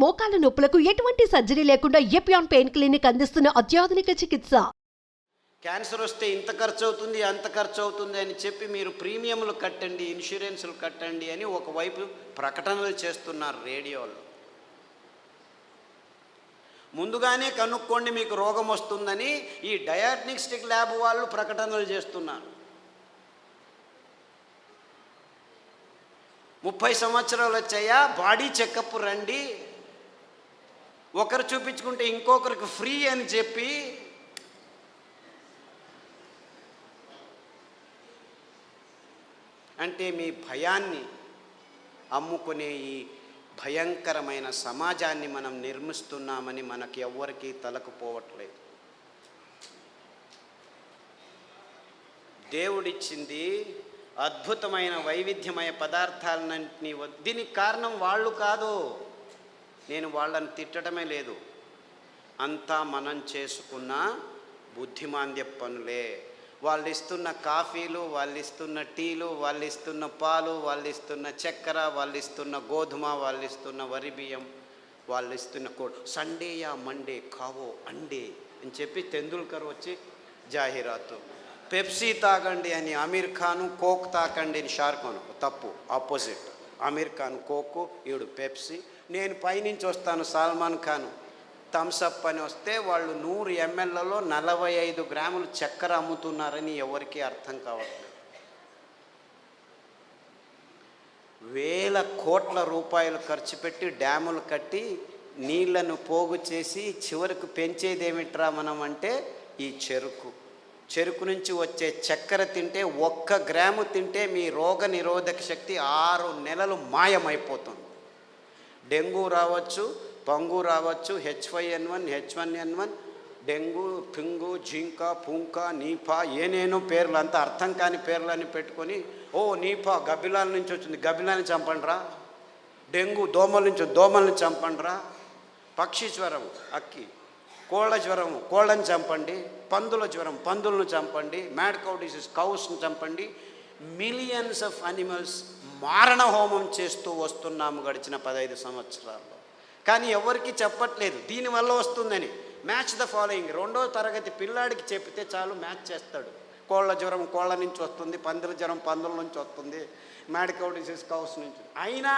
మోకాల నొప్పులకు ఎటువంటి సర్జరీ లేకుండా ఎపియాన్ పెయిన్ క్లినిక్ అందిస్తున్న అత్యాధునిక చికిత్స. క్యాన్సర్ వస్తే ఇంత ఖర్చు అవుతుంది అంత ఖర్చు అవుతుంది అని చెప్పి మీరు ప్రీమియంలు కట్టండి, ఇన్సూరెన్సులు కట్టండి అని ఒకవైపు ప్రకటనలు చేస్తున్నారు రేడియోలో. ముందుగానే కనుక్కోండి మీకు రోగం వస్తుందని ఈ డయాగ్నోస్టిక్ ల్యాబ్ వాళ్ళు ప్రకటనలు చేస్తున్నారు. 30 సంవత్సరాలు వచ్చాయా, బాడీ చెకప్ రండి, ఒకరు చూపించుకుంటే ఇంకొకరికి ఫ్రీ అని చెప్పి అంటే మీ భయాన్ని అమ్ముకునే ఈ భయంకరమైన సమాజాన్ని మనం నిర్మిస్తున్నామని మనకి ఎవ్వరికీ తలకుపోవట్లేదు. దేవుడిచ్చింది అద్భుతమైన వైవిధ్యమయ పదార్థాలన్నింటినీ. దీనికి కారణం వాళ్ళు కాదు, నేను వాళ్ళని తిట్టడమే లేదు, అంతా మనం చేసుకున్న బుద్ధిమాంద్య పనులే. వాళ్ళు ఇస్తున్న కాఫీలు, వాళ్ళు ఇస్తున్న టీలు, వాళ్ళు ఇస్తున్న పాలు, వాళ్ళు ఇస్తున్న చక్కెర, వాళ్ళు ఇస్తున్న గోధుమ, వాళ్ళు ఇస్తున్న వరి బియ్యం, వాళ్ళు ఇస్తున్న సండే యా మండే కావో అండే అని చెప్పి తెందుల్కర్ వచ్చి జాహీరాతు. పెప్సీ తాగండి అని అమీర్ ఖాను, కోక్ తాకండి అని షారుఖాన్. తప్పు, ఆపోజిట్. అమీర్ ఖాన్ కోకు, ఈడు పెప్సీ. నేను పైనుంచి వస్తాను సల్మాన్ ఖాన్ థమ్సప్ అని వస్తే వాళ్ళు 100 mlలో 45 గ్రాములు చక్కెర అమ్ముతున్నారని ఎవరికీ అర్థం కావట్లేదు. వేల కోట్ల రూపాయలు ఖర్చు పెట్టి డ్యాములు కట్టి నీళ్లను పోగు చేసి చివరికి పెంచేదేమిట్రా మనం అంటే ఈ చెరుకు నుంచి వచ్చే చక్కెర తింటే 1 గ్రాము తింటే మీ రోగ నిరోధక శక్తి 6 నెలలు మాయమైపోతుంది. డెంగ్యూ రావచ్చు, పంగు రావచ్చు, H5N1, H1N1, డెంగ్యూ, పింగు, జింకా, పుంకా, నీపా, ఏనేనో పేర్లు, అంతా అర్థం కాని పేర్లని పెట్టుకొని, ఓ నీపా గబ్బిలాల నుంచి వచ్చింది, గబ్బిలాన్ని చంపండిరా. డెంగ్యూ దోమల నుంచి, దోమల్ని చంపండిరా. పక్షి జ్వరం, అక్కి. కోళ్ళ జ్వరం, కోళ్ళని చంపండి. పందుల జ్వరం, పందులను చంపండి. మ్యాడ్ కౌ డిసీజ్, కౌస్ని చంపండి. మిలియన్స్ ఆఫ్ అనిమల్స్ మారణ హోమం చేస్తూ వస్తున్నాము గడిచిన 15 సంవత్సరాల్లో. కానీ ఎవరికి చెప్పట్లేదు దీనివల్ల వస్తుందని. Match the following. 2వ తరగతి పిల్లాడికి చెప్తే చాలు, మ్యాచ్ చేస్తాడు. కోళ్ళ జ్వరం కోళ్ళ నుంచి వస్తుంది, పందుల జ్వరం పందుల నుంచి వస్తుంది, మ్యాడ్ కౌ డిసీజ్ కౌస్ నుంచి. అయినా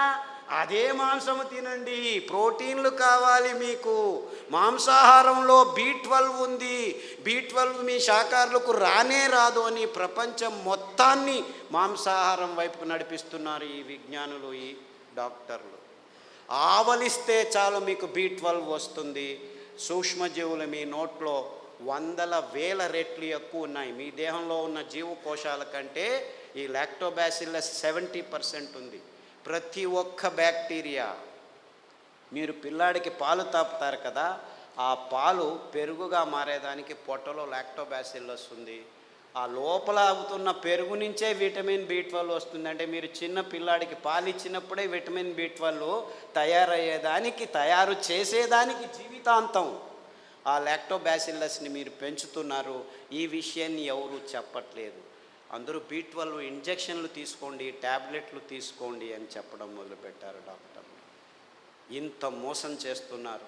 అదే మాంసము తినండి, ప్రోటీన్లు కావాలి మీకు. మాంసాహారంలో B12 ఉంది, B12 మీ శాకాహారులకు రానే రాదు అని ప్రపంచం మొత్తాన్ని మాంసాహారం వైపుకు నడిపిస్తున్నారు ఈ విజ్ఞానులు, ఈ డాక్టర్లు. ఆవలిస్తే చాలు మీకు B12 వస్తుంది. సూక్ష్మజీవులు మీ నోట్లో 100,000 రెట్లు ఎక్కువ ఉన్నాయి. మీ దేహంలో ఉన్న జీవకోశాల కంటే ఈ లాక్టోబాసిల్లస్ 70% ఉంది. ప్రతి ఒక్క బ్యాక్టీరియా, మీరు పిల్లాడికి పాలు తాపుతారు కదా, ఆ పాలు పెరుగుగా మారేదానికి పొట్టలో లాక్టోబాసిల్లస్ ఉంది. ఆ లోపల అవుతున్న పెరుగు నుంచే విటమిన్ B12 వస్తుంది. అంటే మీరు చిన్న పిల్లాడికి పాలు ఇచ్చినప్పుడే విటమిన్ B12 తయారు చేసేదానికి జీవితాంతం ఆ లాక్టోబాసిల్లస్ని మీరు పెంచుతున్నారు. ఈ విషయాన్ని ఎవరు చెప్పట్లేదు. అందరూ B12 ఇంజెక్షన్లు తీసుకోండి, ట్యాబ్లెట్లు తీసుకోండి అని చెప్పడం మొదలుపెట్టారు డాక్టర్లు. ఇంత మోసం చేస్తున్నారు.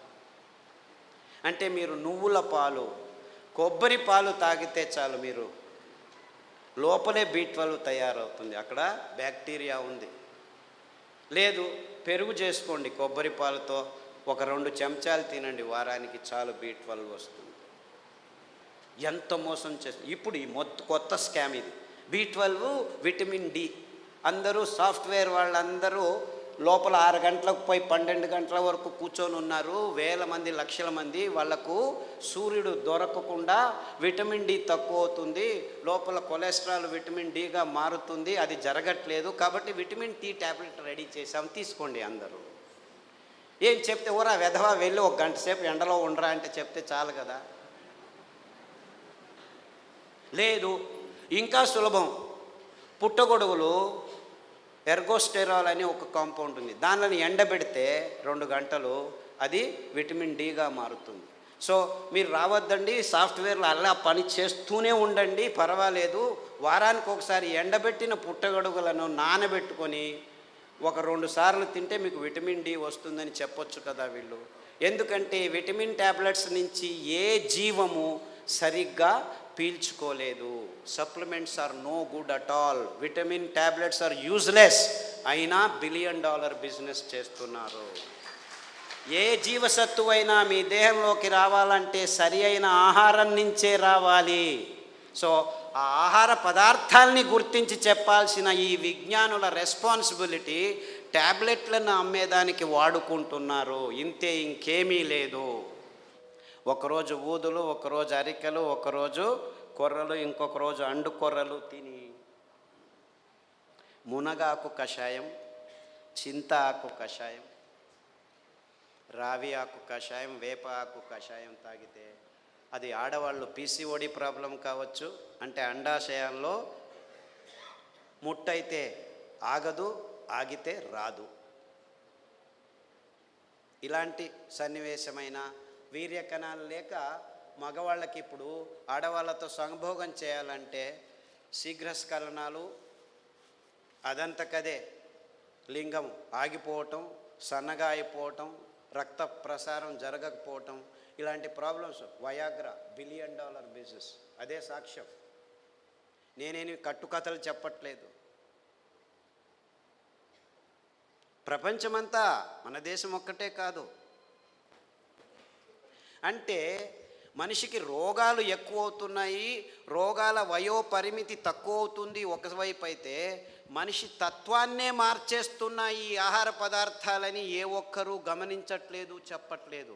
అంటే మీరు నువ్వుల పాలు, కొబ్బరి పాలు తాగితే చాలు, మీరు లోపలే B12 తయారవుతుంది, అక్కడ బ్యాక్టీరియా ఉంది. లేదు, పెరుగు చేసుకోండి కొబ్బరి పాలతో, ఒక 2 చెంచాలు తినండి వారానికి, చాలు B12 వస్తుంది. ఎంత మోసం చేస్తుంది. ఇప్పుడు ఈ కొత్త స్కామ్ ఇది. B12, vitamin D. అందరూ సాఫ్ట్వేర్ వాళ్ళందరూ లోపల 6 గంటలకు పోయి 12 గంటల వరకు కూర్చొని ఉన్నారు. వేల మంది, లక్షల మంది. వాళ్లకు సూర్యుడు దొరకకుండా విటమిన్ D తక్కువ అవుతుంది, లోపల కొలెస్ట్రాల్ విటమిన్ Dగా మారుతుంది. అది జరగట్లేదు కాబట్టి విటమిన్ T ట్యాబ్లెట్ రెడీ చేసాం, తీసుకోండి అందరూ. ఏం చెప్తే ఊరా వెధవా వెళ్ళి 1 గంట సేపు ఎండలో ఉండరా అంటే చెప్తే చాలు కదా. లేదు, ఇంకా సులభం. పుట్టగొడుగులు ఎర్గోస్టెరాల్ అని ఒక కాంపౌండ్ ఉంది, దానిని ఎండబెడితే 2 గంటలు అది విటమిన్ Dగా మారుతుంది. సో మీరు రావద్దండి, సాఫ్ట్వేర్లో అలా పని చేస్తూనే ఉండండి, పర్వాలేదు. వారానికి ఒకసారి ఎండబెట్టిన పుట్టగొడుగులను నానబెట్టుకొని ఒక 2 సార్లు తింటే మీకు విటమిన్ డి వస్తుందని చెప్పొచ్చు కదా వీళ్ళు. ఎందుకంటే విటమిన్ ట్యాబ్లెట్స్ నుంచి ఏ జీవము సరిగ్గా పీల్చుకోలేదు. Supplements are no good at all. Vitamin tablets are useless. అయినా $1 బిలియన్ బిజినెస్ చేస్తున్నారు. ఏ జీవసత్తువైనా మీ దేహంలోకి రావాలంటే సరి అయిన ఆహారం నుంచే రావాలి. సో ఆ ఆహార పదార్థాలని గుర్తించి చెప్పాల్సిన ఈ విజ్ఞానుల రెస్పాన్సిబిలిటీ ట్యాబ్లెట్లను అమ్మేదానికి వాడుకుంటున్నారు. ఇంతే, ఇంకేమీ లేదు. ఒకరోజు ఊదులు, ఒకరోజు అరికెలు, ఒకరోజు కొర్రలు, ఇంకొక రోజు అండు కొర్రలు తిని మునగాకు కషాయం, చింత ఆకు కషాయం, రావి ఆకు కషాయం, వేప ఆకు కషాయం తాగితే అది ఆడవాళ్ళు పీసీఓడి ప్రాబ్లం కావచ్చు, అంటే అండాశయాల్లో ముట్టయితే ఆగదు, ఆగితే రాదు. ఇలాంటి సన్నివేశమైన వీర్యకణాలు లేక మగవాళ్ళకి ఇప్పుడు ఆడవాళ్ళతో సంభోగం చేయాలంటే శీఘ్రస్ఖలనాలు, అదంతకదే లింగం ఆగిపోవటం, సన్నగా అయిపోవటం, రక్త ప్రసారం జరగకపోవటం, ఇలాంటి ప్రాబ్లమ్స్. Viagra $1 billion business. అదే సాక్ష్యం. నేనేమి కట్టుకథలు చెప్పట్లేదు. ప్రపంచమంతా, మన దేశం ఒక్కటే కాదు. అంటే మనిషికి రోగాలు ఎక్కువ అవుతున్నాయి, రోగాల వయోపరిమితి తక్కువ అవుతుంది ఒకవైపు అయితే, మనిషి తత్వాన్నే మార్చేస్తున్నాయి ఈ ఆహార పదార్థాలని ఏ ఒక్కరూ గమనించట్లేదు, చెప్పట్లేదు.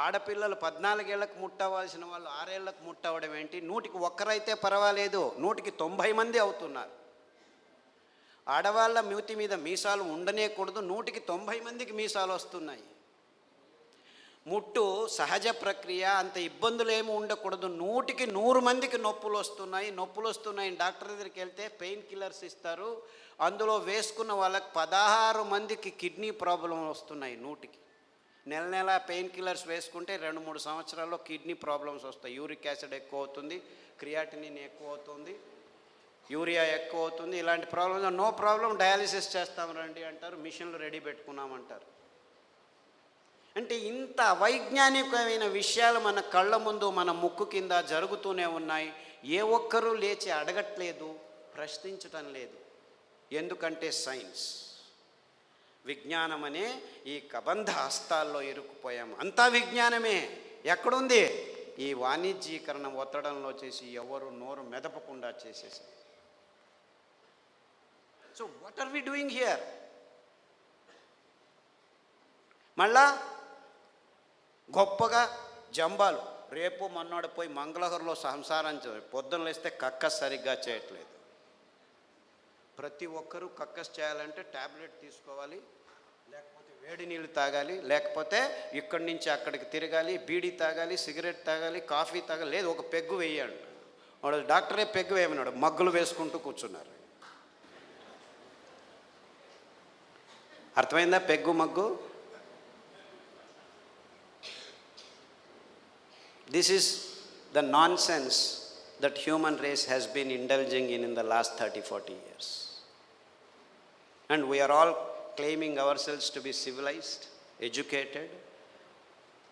ఆడపిల్లలు 14 ఏళ్లకు ముట్టవలసిన వాళ్ళు 6 ఏళ్లకు ముట్టవడం ఏంటి? 100కి 1 అయితే పర్వాలేదు, 100కి 90 మంది అవుతున్నారు. ఆడవాళ్ళ మూతి మీద మీసాలు ఉండనేకూడదు, 100కి 90 మందికి మీసాలు వస్తున్నాయి. ముట్టు సహజ ప్రక్రియ, అంత ఇబ్బందులు ఏమి ఉండకూడదు, 100కి 100 మందికి నొప్పులు వస్తున్నాయి. డాక్టర్ దగ్గరికి వెళ్తే పెయిన్ కిల్లర్స్ ఇస్తారు, అందులో వేసుకున్న వాళ్ళకి 16 మందికి కిడ్నీ ప్రాబ్లం వస్తున్నాయి. 100కి నెల పెయిన్ కిల్లర్స్ వేసుకుంటే 2-3 సంవత్సరాల్లో కిడ్నీ ప్రాబ్లమ్స్ వస్తాయి. యూరిక్ యాసిడ్ ఎక్కువ అవుతుంది, క్రియాటినిన్ ఎక్కువ అవుతుంది, యూరియా ఎక్కువ అవుతుంది. ఇలాంటి ప్రాబ్లమ్స్ నో ప్రాబ్లం, డయాలిసిస్ చేస్తాం రండి అంటారు, మిషన్లు రెడీ పెట్టుకున్నామంటారు. అంటే ఇంత వైజ్ఞానికమైన విషయాలు మన కళ్ళ ముందు, మన ముక్కు కింద జరుగుతూనే ఉన్నాయి. ఏ ఒక్కరూ లేచి అడగట్లేదు, ప్రశ్నించటం లేదు. ఎందుకంటే సైన్స్, విజ్ఞానం అనే ఈ కబంధ హస్తాల్లో ఇరుక్కుపోయాము. అంతా విజ్ఞానమే. ఎక్కడుంది? ఈ వాణిజ్యీకరణ ఒత్తడంలో చేసి ఎవరు నోరు మెదపకుండా చేసేసారు. So what are we doing here? మళ్ళా గొప్పగా జంబాలు, రేపు మొన్నోడు పోయి మంగళహరంలో సంసారం పొద్దున లేస్తే కక్కస్ సరిగ్గా చేయట్లేదు. ప్రతి ఒక్కరూ కక్కస్ చేయాలంటే ట్యాబ్లెట్ తీసుకోవాలి, లేకపోతే వేడి నీళ్ళు తాగాలి, లేకపోతే ఇక్కడి నుంచి అక్కడికి తిరగాలి, బీడీ తాగాలి, సిగరెట్ తాగాలి, కాఫీ తాగాలి, లేదు ఒక పెగ్గు వేయాలి. వాడు డాక్టరే పెగ్గు వేయమన్నాడు, మగ్గులు వేసుకుంటూ కూర్చున్నారు. అర్థమైందా peg mug? This is the nonsense that human race has been indulging in the last 30-40 years. And we are all claiming ourselves to be civilized, educated,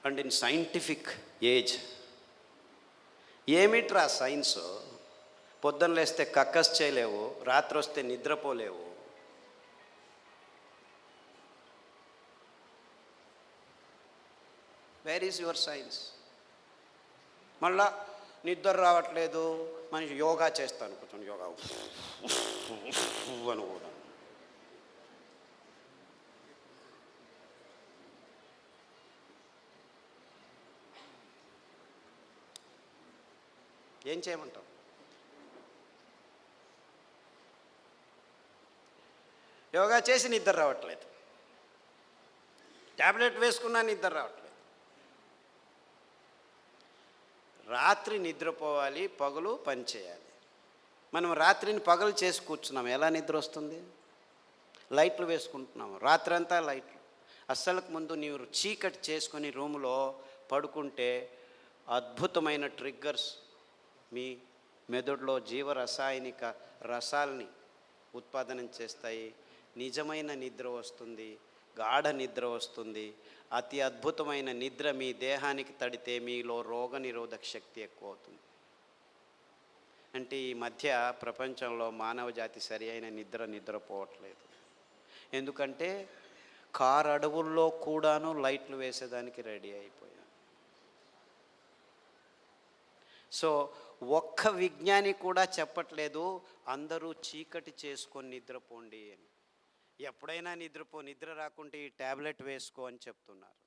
and in scientific age. ఏమిట్రా science? పొద్దున్న లేస్తే కక్కస్ చేయలేవు, రాత్రి వస్తే నిద్రపోలేవు. Where is your science? మళ్ళా నిద్ర రావట్లేదు, మనిషి యోగా చేస్తాను, కూర్చొని యోగా అని కూడా. ఏం చేయమంటాం? యోగా చేసి నిద్ర రావట్లేదు, ట్యాబ్లెట్ వేసుకున్నా నిద్ర రావట్లేదు. రాత్రి నిద్రపోవాలి, పగలు పని చేయాలి. మనం రాత్రిని పగలు చేసి కూర్చున్నాం, ఎలా నిద్ర వస్తుంది? లైట్లు వేసుకుంటున్నాము, రాత్రంతా లైట్లు. అస్సలకు ముందు నీవు చీకటి చేసుకొని రూములో పడుకుంటే అద్భుతమైన ట్రిగ్గర్స్ మీ మెదడులో జీవరసాయనిక రసాల్ని ఉత్పాదనం చేస్తాయి. నిజమైన నిద్ర వస్తుంది, గాఢ నిద్ర వస్తుంది. అతి అద్భుతమైన నిద్ర మీ దేహానికి తడితే మీలో రోగనిరోధక శక్తి ఎక్కువ అవుతుంది. అంటే ఈ మధ్య ప్రపంచంలో మానవ జాతి సరి అయిన నిద్రపోవట్లేదు. ఎందుకంటే కారు అడవుల్లో కూడాను లైట్లు వేసేదానికి రెడీ అయిపోయాం. సో ఒక్క విజ్ఞాని కూడా చెప్పట్లేదు అందరూ చీకటి చేసుకొని నిద్రపోండి అని. ఎప్పుడైనా నిద్ర రాకుంటే ఈ ట్యాబ్లెట్ వేసుకో అని చెప్తున్నారు.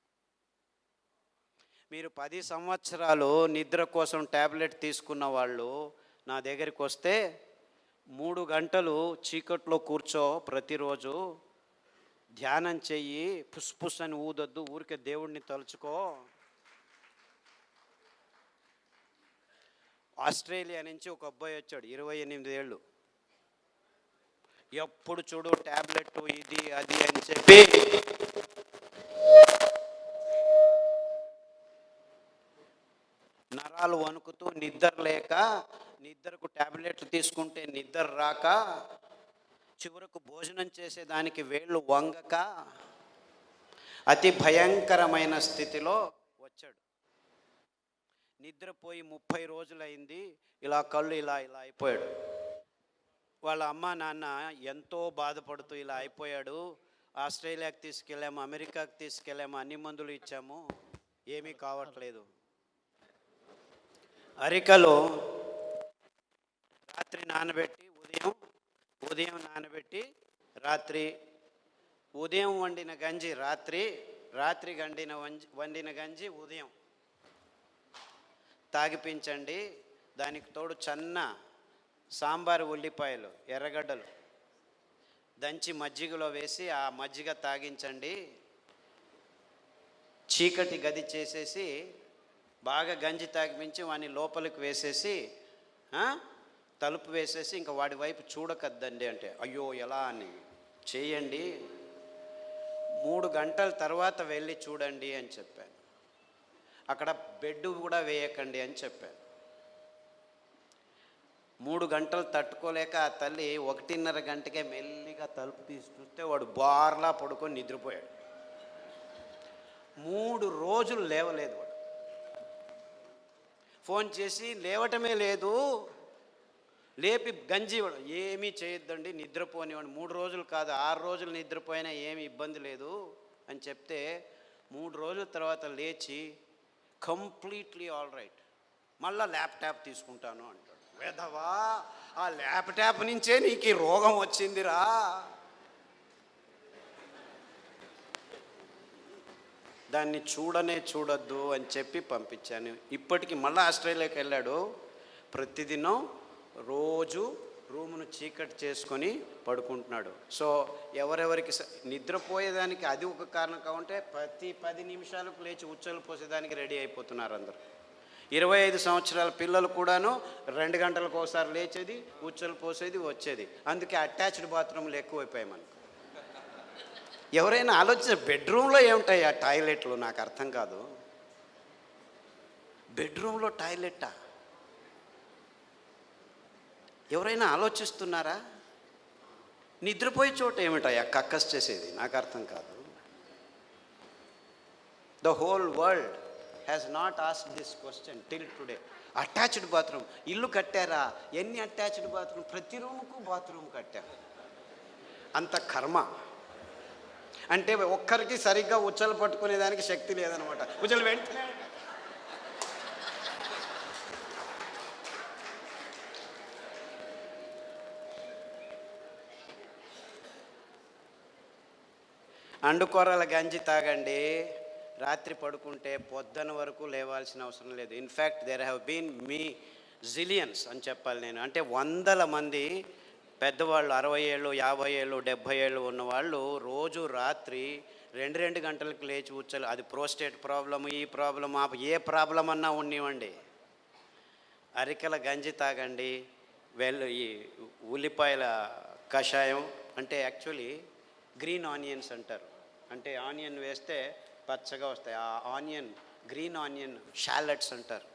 మీరు 10 సంవత్సరాలు నిద్ర కోసం ట్యాబ్లెట్ తీసుకున్న వాళ్ళు నా దగ్గరికి వస్తే 3 గంటలు చీకట్లో కూర్చో, ప్రతిరోజు ధ్యానం చెయ్యి, పుస్ అని ఊదొద్దు, ఊరికే దేవుడిని తలుచుకో. ఆస్ట్రేలియా నుంచి ఒక అబ్బాయి వచ్చాడు, 28 ఏళ్ళు. ఎప్పుడు చూడు ట్యాబ్లెట్ ఇది అది అని చెప్పి నరాలు వణుకుతూ నిద్ర లేక, నిద్రకు ట్యాబ్లెట్లు తీసుకుంటే నిద్ర రాక, చివరకు భోజనం చేసేదానికి వేళ్ళు వంగక అతి భయంకరమైన స్థితిలో వచ్చాడు. నిద్రపోయి 30 రోజులైంది. ఇలా కళ్ళు ఇలా అయిపోయాడు. వాళ్ళ అమ్మ నాన్న ఎంతో బాధపడుతూ ఇలా అయిపోయాడు, ఆస్ట్రేలియాకి తీసుకెళ్ళాము, అమెరికాకి తీసుకెళ్ళాము, అన్ని మందులు ఇచ్చాము, ఏమీ కావట్లేదు. అరికలో రాత్రి నానబెట్టి ఉదయం నానబెట్టి ఉదయం వండిన గంజి రాత్రి వండిన గంజి ఉదయం తాగిపించండి. దానికి తోడు చన్న సాంబారు ఉల్లిపాయలు, ఎర్రగడ్డలు దంచి మజ్జిగలో వేసి ఆ మజ్జిగ తాగించండి. చీకటి గది చేసేసి బాగా గంజి తాగిపించి వాడిని లోపలికి వేసేసి తలుపు వేసేసి ఇంకా వాడి వైపు చూడకద్దండి అంటే, అయ్యో ఎలా అని చేయండి, 3 గంటల తర్వాత వెళ్ళి చూడండి అని చెప్పాను. అక్కడ బెడ్ కూడా వేయకండి అని చెప్పాను. 3 గంటలు తట్టుకోలేక ఆ తల్లి 1:30 గంటకే మెల్లిగా తలుపు తీసి చూస్తే వాడు బార్లా పడుకొని నిద్రపోయాడు. 3 రోజులు లేవలేదు వాడు. ఫోన్ చేసి లేవటమే లేదు, లేపి గంజి ఇవ్వడం, ఏమీ చేయొద్దండి నిద్రపోనివ్వండి, 3 రోజులు కాదు 6 రోజులు నిద్రపోయినా ఏమి ఇబ్బంది లేదు అని చెప్తే 3 రోజుల తర్వాత లేచి కంప్లీట్లీ ఆల్ రైట్, మళ్ళీ ల్యాప్టాప్ తీసుకుంటాను అంటాడు. వేదవా, ఆ ల్యాప్టాప్ నుంచే నీకు ఈ రోగం వచ్చిందిరా. దాన్ని చూడొద్దు అని చెప్పి పంపించాను. ఇప్పటికి మళ్ళీ ఆస్ట్రేలియాకి వెళ్ళాడు. ప్రతిదినం రోజు రూమును చీకటి చేసుకొని పడుకుంటున్నాడు. సో ఎవరెవరికి నిద్రపోయేదానికి అది ఒక కారణం కావుంటే ప్రతి 10 నిమిషాలకు లేచి ఉచ్చలు పోసేదానికి రెడీ అయిపోతున్నారు అందరూ. 25 సంవత్సరాల పిల్లలు కూడాను 2 గంటలకు ఒకసారి లేచేది, ఉచ్చలు పోసేది, వచ్చేది. అందుకే అటాచ్డ్ బాత్రూమ్లు ఎక్కువైపోయాయి మనకు. ఎవరైనా ఆలోచించ, బెడ్రూమ్లో ఏముంటాయి ఆ టాయిలెట్లు? నాకు అర్థం కాదు. బెడ్రూమ్లో టాయిలెట్టా? ఎవరైనా ఆలోచిస్తున్నారా? నిద్రపోయే చోట ఏమిటాయా కక్కస్ చేసేది? నాకు అర్థం కాదు. The whole world has not asked this question till today. Attached bathroom ఇల్లు కట్టారా? ఎన్ని అటాచ్డ్ బాత్రూమ్? ప్రతి రూముకు బాత్రూమ్ కట్టారు. అంత కర్మ. అంటే ఒక్కరికి సరిగ్గా ఉచ్చలు పట్టుకునేదానికి శక్తి లేదనమాట. ఉచ్చలు వెంటనే అండుకొర్రల గంజి తాగండి, రాత్రి పడుకుంటే పొద్దున వరకు లేవాల్సిన అవసరం లేదు. In fact there have been zillions అని చెప్పాలి నేను. అంటే 100 మంది పెద్దవాళ్ళు, 60 ఏళ్ళు, 50 ఏళ్ళు, 70 ఏళ్ళు ఉన్నవాళ్ళు రోజు రాత్రి 2 గంటలకు లేచి ఉచ్చలు, అది ప్రోస్టేట్ ప్రాబ్లము, ఈ ప్రాబ్లం, ఏ ప్రాబ్లం అన్నా ఉన్నివ్వండి, అరికల గంజి తాగండి. ఈ ఉల్లిపాయల కషాయం, అంటే యాక్చువల్లీ గ్రీన్ ఆనియన్స్ అంటారు. అంటే ఆనియన్ వేస్తే పచ్చగా వస్తాయి. ఆ ఆనియన్, గ్రీన్ ఆనియన్ షాలెట్స్ అంటారు.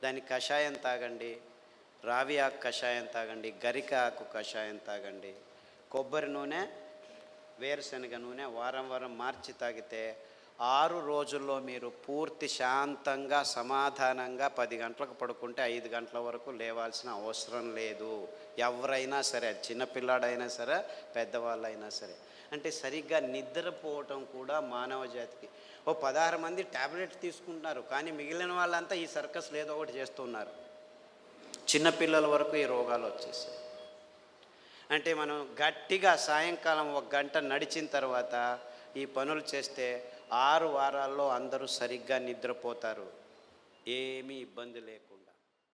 దాని కషాయం తాగండి, రావి ఆకు కషాయం తాగండి, గరిక ఆకు కషాయం తాగండి, కొబ్బరి నూనె వేరుశనగ నూనె వారం వారం మార్చి తాగితే 6 రోజుల్లో మీరు పూర్తి శాంతంగా సమాధానంగా 10 గంటలకు పడుకుంటే 5 గంటల వరకు లేవాల్సిన అవసరం లేదు. ఎవరైనా సరే, చిన్నపిల్లాడైనా సరే, పెద్దవాళ్ళైనా సరే. అంటే సరిగ్గా నిద్రపోవటం కూడా మానవ జాతికి. 16 మంది ట్యాబ్లెట్ తీసుకుంటున్నారు, కానీ మిగిలిన వాళ్ళంతా ఈ సర్కస్లు ఏదో ఒకటి చేస్తున్నారు. చిన్నపిల్లల వరకు ఈ రోగాలు వచ్చేసాయి. అంటే మనం గట్టిగా సాయంకాలం 1 గంట నడిచిన తర్వాత ఈ పనులు చేస్తే 6 వారాల్లో అందరూ సరిగ్గా నిద్రపోతారు, ఏమీ ఇబ్బంది లేకుండా.